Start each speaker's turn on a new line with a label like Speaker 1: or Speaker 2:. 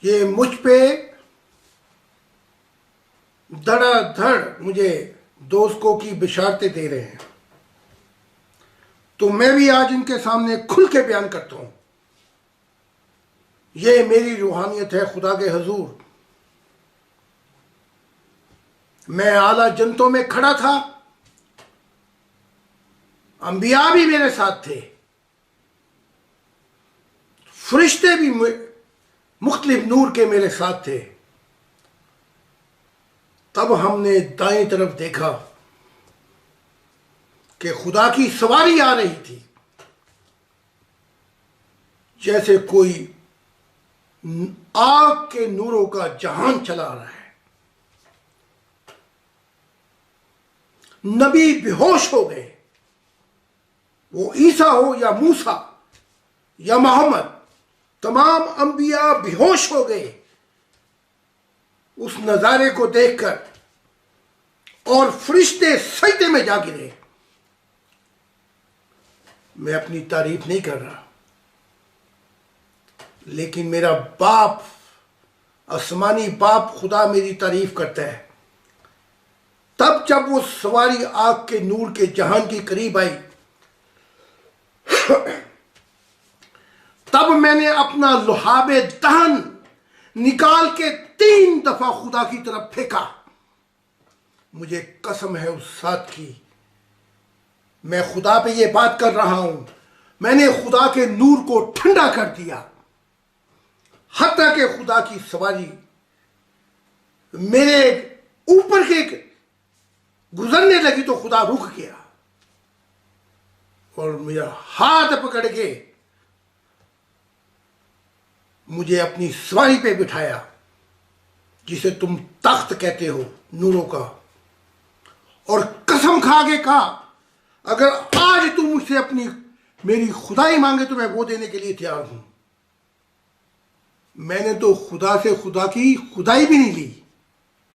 Speaker 1: ये मुझ पे धड़ाधड़ मुझे दोस्तों की बिशारतें दे रहे हैं, तो मैं भी आज इनके सामने खुल के बयान करता हूं। ये मेरी रूहानियत है खुदा के हजूर। मैं आला जन्नतों में खड़ा था, अंबिया भी मेरे साथ थे, फरिश्ते भी मुख्तलिफ नूर के मेरे साथ थे। तब हमने दाएं तरफ देखा कि खुदा की सवारी आ रही थी, जैसे कोई आग के नूरों का जहान चला रहा है। नबी बेहोश हो गए, वो ईसा हो या मूसा या मोहम्मद, तमाम अंबिया बेहोश हो गए उस नजारे को देखकर, और फरिश्ते सजदे में जा गिरे। मैं अपनी तारीफ नहीं कर रहा, लेकिन मेरा बाप, आसमानी बाप खुदा मेरी तारीफ करता है। तब जब वो सवारी आग के नूर के जहान के करीब आई, तब मैंने अपना लुहाबे दहन निकाल के 3 दफा खुदा की तरफ फेंका। मुझे कसम है उस साथ की, मैं खुदा पे ये बात कर रहा हूं, मैंने खुदा के नूर को ठंडा कर दिया। हत्ता के खुदा की सवारी मेरे ऊपर के गुजरने लगी तो खुदा रुक गया और मेरा हाथ पकड़ के मुझे अपनी सवारी पे बिठाया, जिसे तुम तख्त कहते हो नूरों का, और कसम खा के कहा, अगर आज तुम मुझसे अपनी मेरी खुदाई मांगे तो मैं वो देने के लिए तैयार हूं। मैंने तो खुदा से खुदा की खुदाई भी नहीं ली,